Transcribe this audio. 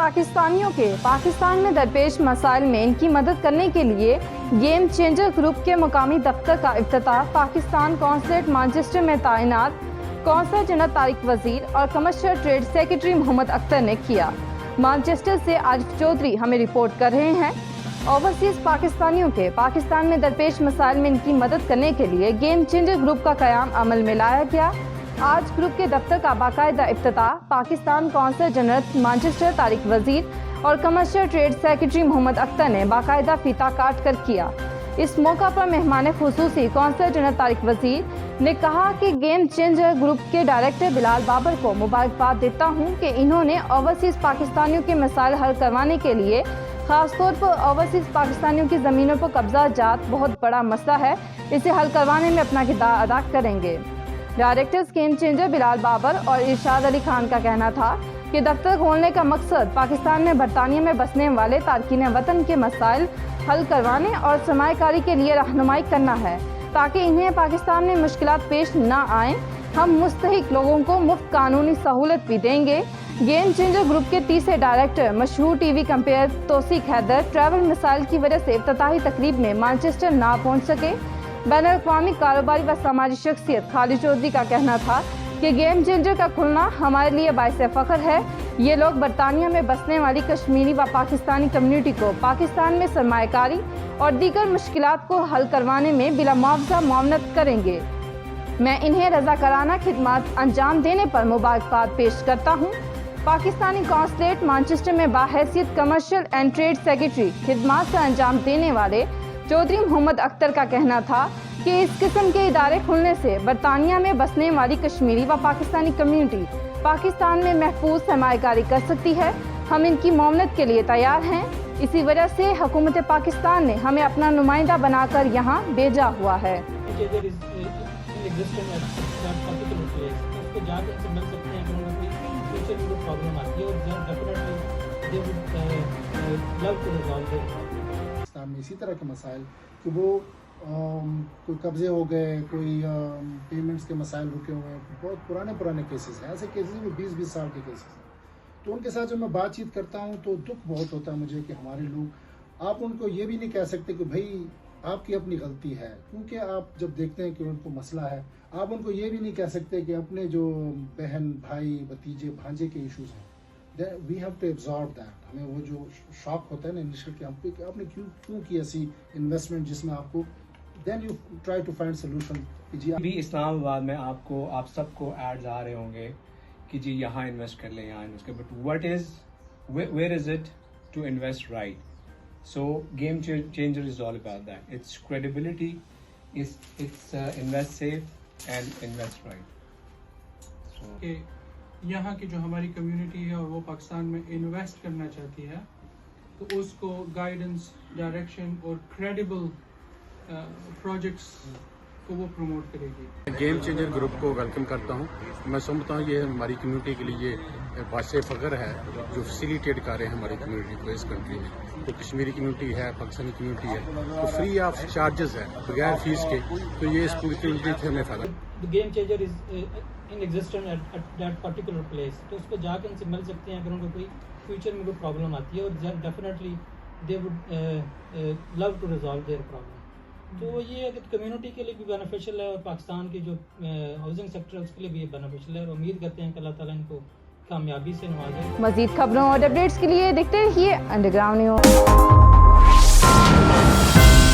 पाकिस्तानियों के पाकिस्तान में दरपेश मसाइल में इनकी मदद करने के लिए गेम चेंजर ग्रुप के मुकामी दफ्तर का इफ्तिताह पाकिस्तान कौंसलेट मैनचेस्टर में तैनात कौंसल जनरल तारिक वजीर और commercial trade secretary Mohammad Akhtar ने किया। मैनचेस्टर से आरिफ चौधरी हमें रिपोर्ट कर रहे हैं। ओवरसीज पाकिस्तानियों के पाकिस्तान में दरपेश मसाइल में इनकी मदद करने के लिए गेम चेंजर ग्रुप का क़याम अमल में लाया गया। आज ग्रुप के दफ्तर का बाकायदा इफ्तिताह Pakistan consul general Manchester Tariq Wazir और commercial trade secretary Mohammad Akhtar ने बाकायदा फीता काट कर किया। इस मौका पर मेहमान खुसूसी कौंसल जनरल तारिक वजीर ने कहा कि गेम चेंजर ग्रुप के डायरेक्टर बिलाल बाबर को मुबारकबाद देता हूं कि इन्होंने ओवरसीज पाकिस्तानियों के मसाइल हल करवाने के लिए खासतौर पर ओवरसीज पाकिस्तानियों की ज़मीनों पर कब्जा जात बहुत बड़ा मसला है, इसे हल करवाने में अपना किरदार अदा करेंगे। Directors game changer Bilal Babar और इरशाद अली खान का कहना था कि दफ्तर खोलने का मकसद पाकिस्तान में बरतानिया में बसने वाले तारकीन वतन के मसाइल हल करवाने और सरमायाकारी के लिए रहनुमाई करना है ताकि इन्हें पाकिस्तान में मुश्किलात पेश न आएँ। हम मुस्तहिक लोगों को मुफ्त कानूनी सहूलत भी देंगे। गेम चेंजर ग्रुप के तीसरे डायरेक्टर मशहूर TV compere Tauseeq Haider travel missile की वजह से इफ्तिताही तकरीब में मैनचेस्टर ना पहुँच सके। बैनुल-अक़वामी कारोबारी व समाजी शख्सियत खालिद चौधरी का कहना था कि गेम चेंजर का खुलना हमारे लिए बाइस फ़ख्र है। ये लोग बरतानिया में बसने वाली कश्मीरी व पाकिस्तानी कम्युनिटी को पाकिस्तान में सरमायाकारी और दीगर मुश्किलात को हल करवाने में बिला मुआवजा मुआवनत करेंगे। मैं इन्हें रज़ाकाराना खिदमत अंजाम देने पर मुबारकबाद पेश करता हूँ। पाकिस्तानी कौंसलेट मैनचेस्टर में बाहैसियत कमर्शियल एंड ट्रेड सेक्रेटरी खिदमत से अंजाम देने वाले चौधरी मोहम्मद अख्तर का कहना था कि इस किस्म के इदारे खुलने से बरतानिया में बसने वाली कश्मीरी व पाकिस्तानी कम्युनिटी पाकिस्तान में महफूज सरमायाकारी कर सकती है। हम इनकी मुआवनत के लिए तैयार हैं। इसी वजह से हुकूमत पाकिस्तान ने हमें अपना नुमाइंदा बनाकर यहाँ भेजा हुआ है। पाकिस्तान में इसी तरह के मसाइल कि वो कोई कब्जे हो गए, कोई पेमेंट्स के मसाइल रुके हुए हैं, बहुत पुराने केसेस हैं। ऐसे केसेस में 20-20 साल के केसेस हैं। तो उनके साथ जब मैं बातचीत करता हूँ तो दुख बहुत होता है मुझे कि हमारे लोग, आप उनको ये भी नहीं कह सकते कि भाई आपकी अपनी गलती है, क्योंकि आप जब देखते हैं कि उनको मसला है, आप उनको ये भी नहीं कह सकते कि अपने जो बहन भाई भतीजे भांजे के इश्यूज हैं, we have to absorb that. हमें वो जो शॉक होता है ना इनिशियल कि आपने क्यों की ऐसी इन्वेस्टमेंट जिसमें आपको then you try to find solution. जी अभी इस्लामाबाद में आप सबको एड्स आ रहे होंगे कि जी यहाँ इन्वेस्ट कर लें, यहाँ इन्वेस्ट कर, but what is where is it to invest right? So game changer is all about that. It's credibility, it's invest safe and invest right. So यहाँ की जो हमारी कम्युनिटी है और वो पाकिस्तान में इन्वेस्ट करना चाहती है तो उसको गाइडेंस, डायरेक्शन और क्रेडिबल प्रोजेक्ट्स को वो प्रमोट करेगी। गेम चेंजर ग्रुप को वेलकम करता हूँ। मैं समझता हूँ ये हमारी कम्युनिटी के लिए बाइस फ़ख्र है जो फैसिलिटेट कर रहे हैं हमारी कम्युनिटी को इस कंट्री में। तो कश्मीरी कम्युनिटी है, पाकिस्तानी कम्युनिटी है, तो फ्री ऑफ चार्जेस है, बगैर फीस के, तो ये इस पूरी कम्युनिटी से हमें फ़ायदा। Game changer is in existent at that particular place, तो उस पर जाकर उनसे मिल सकते हैं अगर उनको कोई फ्यूचर में कोई प्रॉब्लम आती है, और definitely they would love to resolve their problem. तो ये कम्युनिटी के लिए भी बेनिफिशियल है और पाकिस्तान की जो हाउसिंग सेक्टर है उसके लिए भी ये बेनिफिशियल है, और उम्मीद करते हैं कि अल्लाह ताला इनको कामयाबी से नवाजे। मज़ीद खबरों और अपडेट्स के लिए देखते रहिए अंडरग्राउंड न्यूज़।